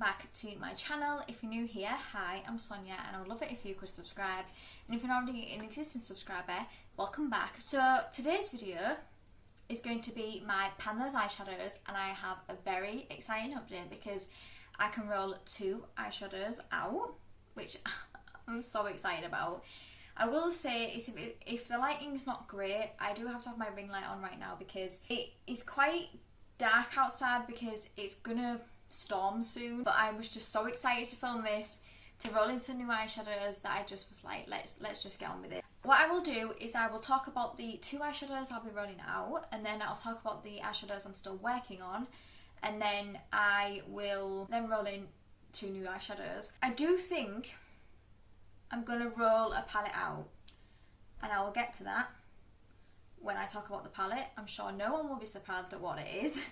back to my channel. If you're new here, hi, I'm Sonia and I would love it if you could subscribe. And if you're already an existing subscriber, welcome back. So today's video is going to be my pan those eyeshadows, and I have a very exciting update because I can roll 2 eyeshadows out, which I'm so excited about. I will say if the lighting's not great, I do have to have my ring light on right now because it is quite dark outside because it's gonna storm soon. But I was just so excited to film this, to roll in some new eyeshadows, that I just was like, let's just get on with it. What I will do is I will talk about the 2 eyeshadows I'll be rolling out, and then I'll talk about the eyeshadows I'm still working on, and then I will then roll in 2 new eyeshadows. I do think I'm going to roll a palette out, and I will get to that when I talk about the palette. I'm sure no one will be surprised at what it is,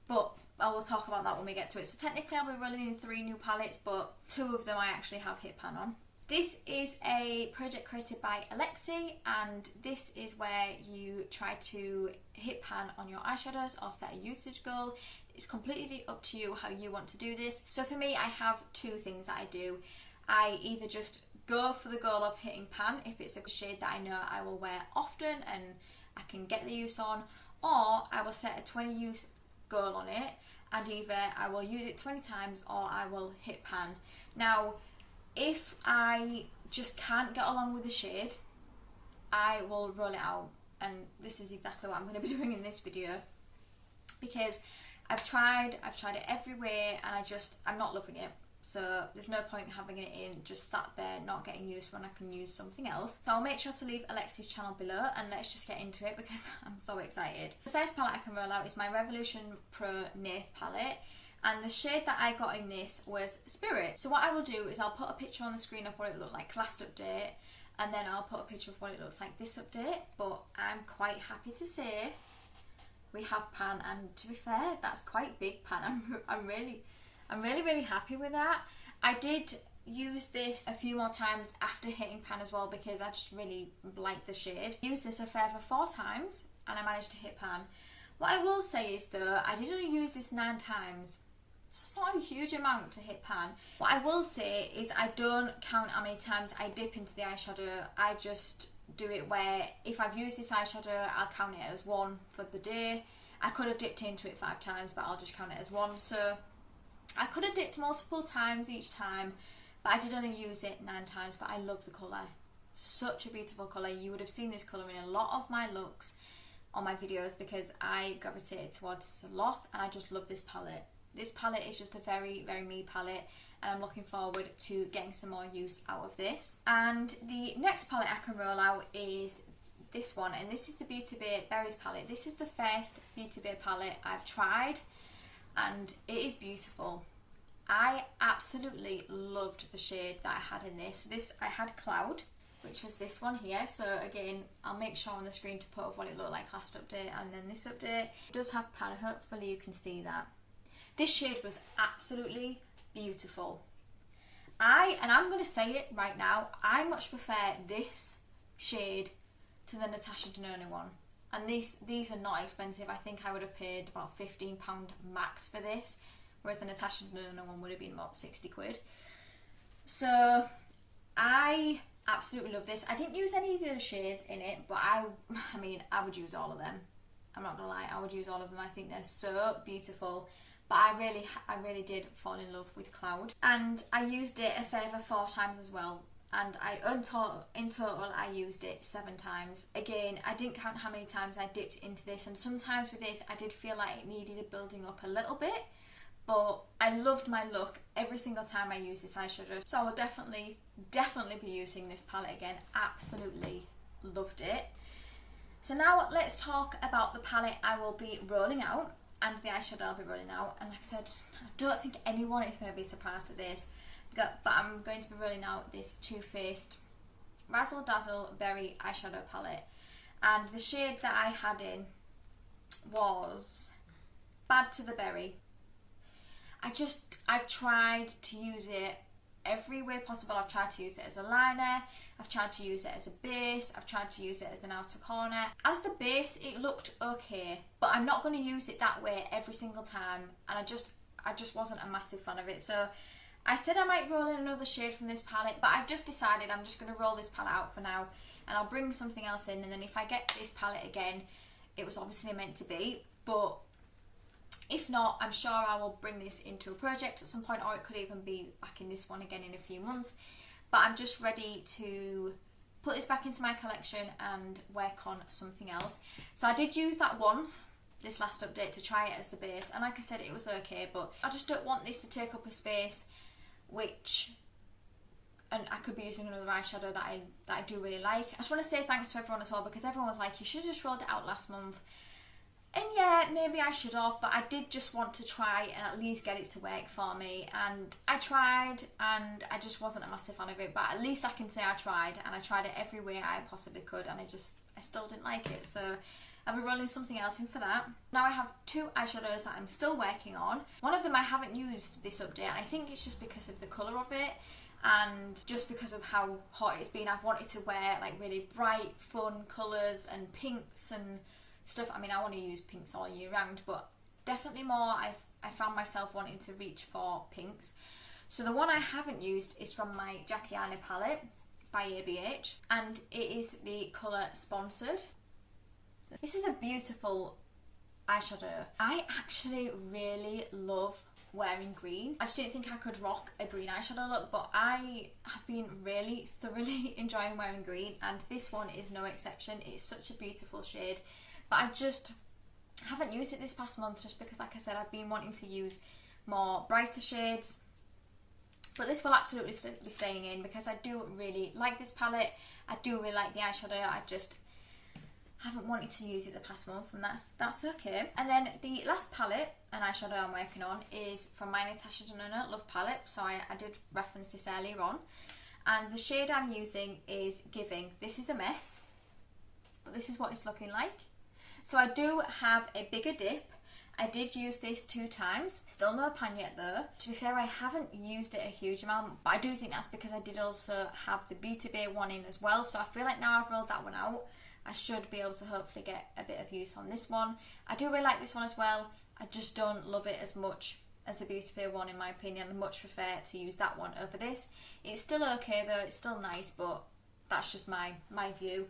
but I will talk about that when we get to it. So technically I'll be rolling in 3 new palettes, but 2 of them I actually have hit pan on. This is a project created by Alexi, and this is where you try to hit pan on your eyeshadows or set a usage goal. It's completely up to you how you want to do this. So for me, I have 2 things that I do. I either just go for the goal of hitting pan if it's a shade that I know I will wear often and I can get the use on, or I will set a 20 use goal on it, and either I will use it 20 times or I will hit pan. Now, if I just can't get along with the shade, I will roll it out, and this is exactly what I'm going to be doing in this video because I've tried it every way and I'm not loving it. So there's no point having it in just sat there not getting used when I can use something else. So I'll make sure to leave Alexi's channel below, and let's just get into it because I'm so excited. The first palette I can roll out is my Revolution Pro Nerf palette, and the shade that I got in this was Spirit. So what I will do is I'll put a picture on the screen of what it looked like last update, and then I'll put a picture of what it looks like this update. But I'm quite happy to say we have pan, and to be fair, that's quite big pan. I'm really happy with that. I did use this a few more times after hitting pan as well because I just really liked the shade. I used this a further 4 times and I managed to hit pan. What I will say is though, I did only use this 9 times, so it's not a huge amount to hit pan. What I will say is I don't count how many times I dip into the eyeshadow. I just do it where if I've used this eyeshadow, I'll count it as 1 for the day. I could have dipped into it 5 times, but I'll just count it as 1. So I could have dipped multiple times each time, but I did only use it 9 times. But I love the colour. Such a beautiful colour. You would have seen this colour in a lot of my looks on my videos because I gravitated towards this a lot, and I just love this palette. This palette is just a very me palette, and I'm looking forward to getting some more use out of this. And the next palette I can roll out is this one, and this is the Beauty Bay Berries palette. This is the first Beauty Bay palette I've tried, and it is beautiful. I absolutely loved the shade that I had in this. I had Cloud, which was this one here. So again, I'll make sure on the screen to put up what it looked like last update and then this update. It does have pan, hopefully you can see that. This shade was absolutely beautiful. And I'm going to say it right now, I much prefer this shade to the Natasha Denona one. And these are not expensive. I think I would have paid about £15 max for this, whereas the Natasha Denona one would have been about 60 quid. So I absolutely love this. I didn't use any of the other shades in it, but I mean, I would use all of them. I'm not gonna lie, I would use all of them. I think they're so beautiful. But I really did fall in love with Cloud, and I used it a further 4 times as well. And in total I used it 7 times. Again, I didn't count how many times I dipped into this, and sometimes with this I did feel like it needed a building up a little bit, but I loved my look every single time I used this eyeshadow. So I will definitely be using this palette again. Absolutely loved it. So now let's talk about the palette I will be rolling out and the eyeshadow I'll be rolling out. And like I said, I don't think anyone is going to be surprised at this, but I'm going to be rolling out this Too Faced Razzle Dazzle Berry eyeshadow palette, and the shade that I had in was Bad to the Berry. I've tried to use it every way possible. I've tried to use it as a liner, I've tried to use it as a base, I've tried to use it as an outer corner. As the base it looked okay, but I'm not going to use it that way every single time, and I just wasn't a massive fan of it. So I said I might roll in another shade from this palette, but I've just decided I'm just going to roll this palette out for now, and I'll bring something else in, and then if I get this palette again, it was obviously meant to be, but if not, I'm sure I will bring this into a project at some point, or it could even be back in this one again in a few months. But I'm just ready to put this back into my collection and work on something else. So I did use that once, this last update, to try it as the base, and like I said, it was okay, but I just don't want this to take up a space, and I could be using another eyeshadow that I do really like. I just want to say thanks to everyone as well, because everyone was like, you should have just rolled it out last month. And yeah, maybe I should have, but I did just want to try and at least get it to work for me. And I tried, and I just wasn't a massive fan of it, but at least I can say I tried, and I tried it every way I possibly could, and I still didn't like it. So I'll be rolling something else in for that. Now I have two eyeshadows that I'm still working on. One of them I haven't used this update, and I think it's just because of the colour of it, and just because of how hot it's been. I've wanted to wear like really bright, fun colours and pinks and stuff. I mean, I want to use pinks all year round, but definitely more I found myself wanting to reach for pinks. So the one I haven't used is from my Jackiana Palette by ABH, and it is the colour Sponsored. This is a beautiful eyeshadow. I actually really love wearing green. I just didn't think I could rock a green eyeshadow look, but I have been really thoroughly enjoying wearing green, and this one is no exception. It's such a beautiful shade, but I just haven't used it this past month just because, like I said, I've been wanting to use more brighter shades. But this will absolutely be staying in because I do really like this palette. I do really like the eyeshadow. I just haven't wanted to use it the past month, and that's okay. And then the last palette and eyeshadow I'm working on is from my Natasha Denona Love palette. So I did reference this earlier on, and the shade I'm using is Giving. This is a mess, but this is what it's looking like. So I do have a bigger dip. I did use this 2 times, still no pan yet though. To be fair, I haven't used it a huge amount, but I do think that's because I did also have the Beauty Bay one in as well. So I feel like now I've rolled that one out, I should be able to hopefully get a bit of use on this one. I do really like this one as well. I just don't love it as much as the Beauty Bay one in my opinion. I much prefer to use that one over this. It's still okay though, it's still nice, but that's just my view.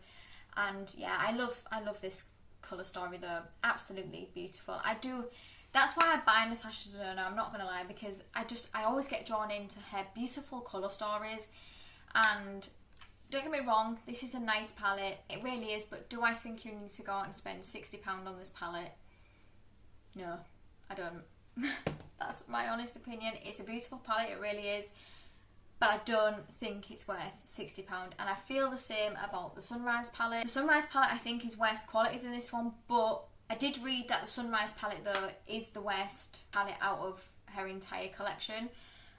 And yeah, I love this colour story though. Absolutely beautiful. That's why I buy Natasha Denona, I'm not gonna lie, because I always get drawn into her beautiful colour stories. And don't get me wrong, this is a nice palette, it really is, but do I think you need to go out and spend £60 on this palette? No, I don't. That's my honest opinion. It's a beautiful palette, it really is, but I don't think it's worth £60. And I feel the same about the Sunrise palette. The Sunrise palette I think is worse quality than this one, but I did read that the Sunrise palette though is the worst palette out of her entire collection.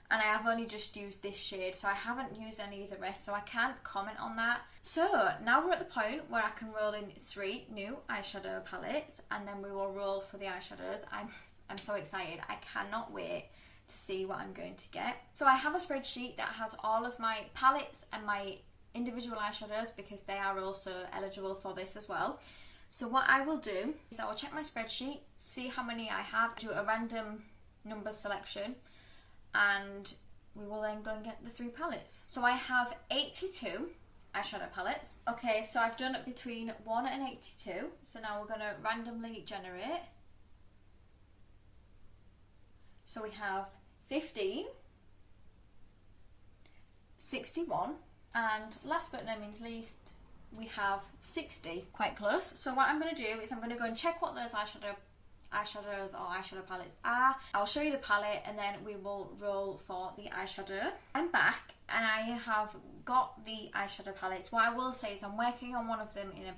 And I have only just used this shade, so I haven't used any of the rest, so I can't comment on that. So now we're at the point where I can roll in 3 new eyeshadow palettes, and then we will roll for the eyeshadows. I'm so excited. I cannot wait to see what I'm going to get. So I have a spreadsheet that has all of my palettes and my individual eyeshadows because they are also eligible for this as well. So what I will do is I will check my spreadsheet, see how many I have, do a random number selection, and we will then go and get the 3 palettes. So I have 82 eyeshadow palettes. Okay, so I've done it between 1 and 82. So now we're going to randomly generate. So we have 15, 61, and last but no means least, we have 60. Quite close. So what I'm going to do is I'm going to go and check what those eyeshadows or eyeshadow palettes are. I'll show you the palette and then we will roll for the eyeshadow. I'm back and I have got the eyeshadow palettes. What I will say is I'm working on one of them in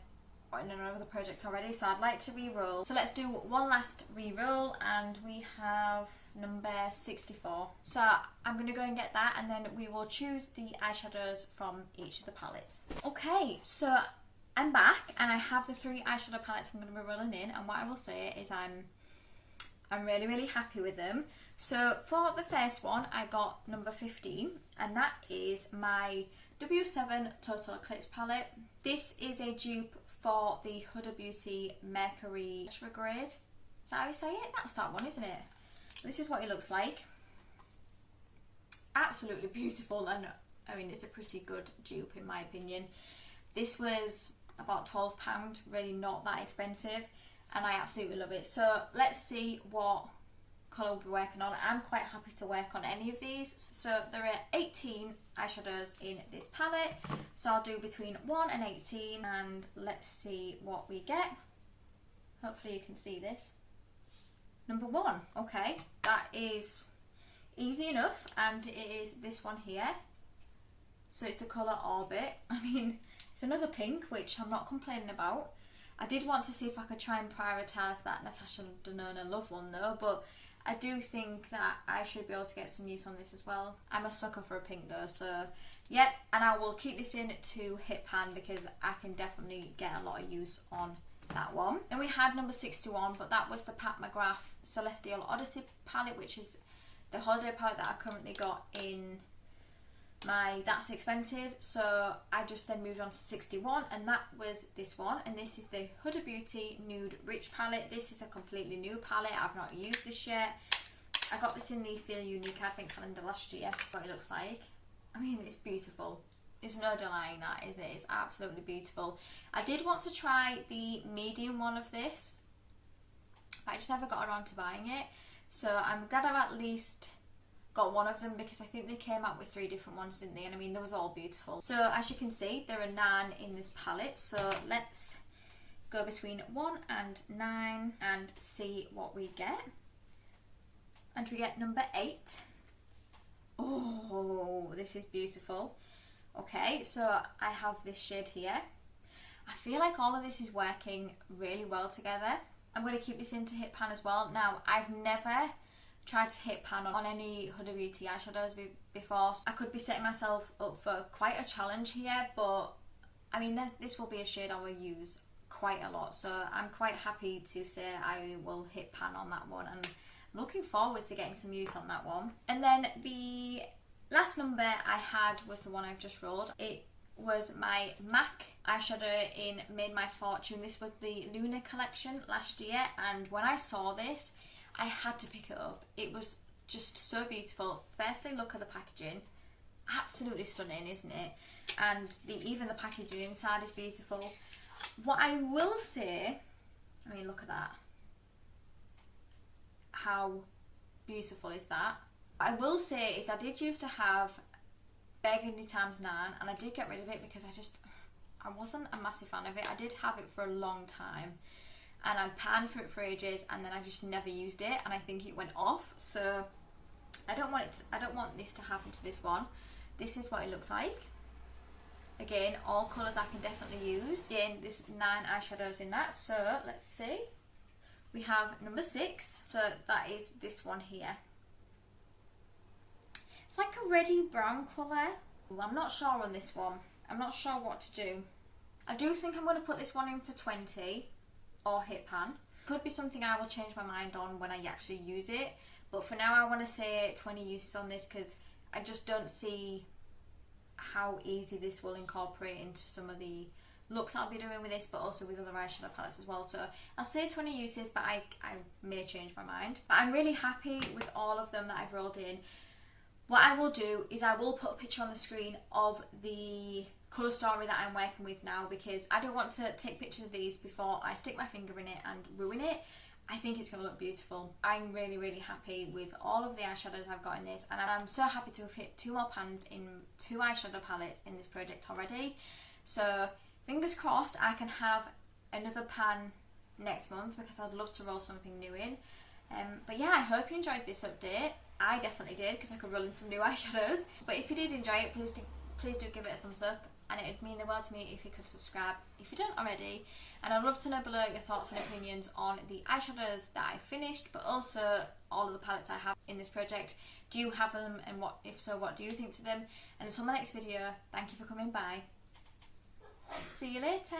another project already, so I'd like to re-roll. So let's do one last re-roll, and we have number 64. So I'm going to go and get that, and then we will choose the eyeshadows from each of the palettes. Okay, so I'm back and I have the 3 eyeshadow palettes I'm going to be rolling in, and what I will say is I'm really happy with them. So for the first one I got number 15, and that is my W7 Total Eclipse palette. This is a dupe for the Huda Beauty Mercury retrograde. Is that how you say it? That's that one, isn't it? This is what it looks like. Absolutely beautiful, and I mean it's a pretty good dupe in my opinion. This was about £12, really not that expensive, and I absolutely love it. So let's see what colour we'll be working on. I'm quite happy to work on any of these. So there are 18 eyeshadows in this palette, so I'll do between 1 and 18, and let's see what we get. Hopefully you can see this. Number 1, okay, that is easy enough, and it is this one here. So it's the colour Orbit. I mean, it's another pink, which I'm not complaining about. I did want to see if I could try and prioritise that Natasha Denona Love one though, but I do think that I should be able to get some use on this as well. I'm a sucker for a pink though, so yep, and I will keep this in to hit pan because I can definitely get a lot of use on that one. And we had number 61, but that was the Pat McGrath Celestial Odyssey palette, which is the holiday palette that I currently got in my That's Expensive. So I just then moved on to 61, and that was this one, and this is the Huda Beauty Nude Rich palette. This is a completely new palette. I've not used this yet. I got this in the Feel Unique Advent calendar last year. What it looks like. I mean, it's beautiful. There's no denying that, is it? It's absolutely beautiful. I did want to try the medium one of this, but I just never got around to buying it. So I'm glad I've at least got one of them, because I think they came out with 3 different ones, didn't they? And I mean, they was all beautiful. So as you can see, there are 9 in this palette. So let's go between 1 and 9 and see what we get. And we get number 8. Oh, this is beautiful. Okay, so I have this shade here. I feel like all of this is working really well together. I'm going to keep this in to hit pan as well. Now, I've never tried to hit pan on any Huda Beauty eyeshadows before. I could be setting myself up for quite a challenge here, but I mean, this will be a shade I will use quite a lot. So I'm quite happy to say I will hit pan on that one, and I'm looking forward to getting some use on that one. And then the last number I had was the one I've just rolled. It was my MAC eyeshadow in Made My Fortune. This was the Luna collection last year, and when I saw this, I had to pick it up. It was just so beautiful. Firstly, look at the packaging. Absolutely stunning, isn't it? And even the packaging inside is beautiful. What I will say, I mean, look at that. How beautiful is that? I will say is I did used to have Burgundy ×9, and I did get rid of it because I wasn't a massive fan of it. I did have it for a long time, and I'd panned for it for ages, and then I just never used it, and I think it went off. So I don't want this to happen to this one. This is what it looks like. Again, all colours I can definitely use. Again, there's 9 eyeshadows in that. So let's see. We have number 6. So that is this one here. It's like a reddy brown colour. I'm not sure on this one. I'm not sure what to do. I do think I'm going to put this one in for 20 or hit pan. Could be something I will change my mind on when I actually use it. But for now, I want to say 20 uses on this because I just don't see how easy this will incorporate into some of the looks I'll be doing with this, but also with other eyeshadow palettes as well. So I'll say 20 uses, but I may change my mind. But I'm really happy with all of them that I've rolled in. What I will do is I will put a picture on the screen of the colour story that I'm working with now, because I don't want to take pictures of these before I stick my finger in it and ruin it. I think it's going to look beautiful. I'm really, really happy with all of the eyeshadows I've got in this, and I'm so happy to have hit 2 more pans in 2 eyeshadow palettes in this project already. So fingers crossed I can have another pan next month, because I'd love to roll something new in. But yeah, I hope you enjoyed this update. I definitely did, because I could roll in some new eyeshadows. But if you did enjoy it, please do give it a thumbs up, and it would mean the world to me if you could subscribe if you don't already. And I'd love to know below your thoughts and opinions on the eyeshadows that I finished, but also all of the palettes I have in this project. Do you have them, and if so, what do you think to them? And until my next video, thank you for coming by. See you later.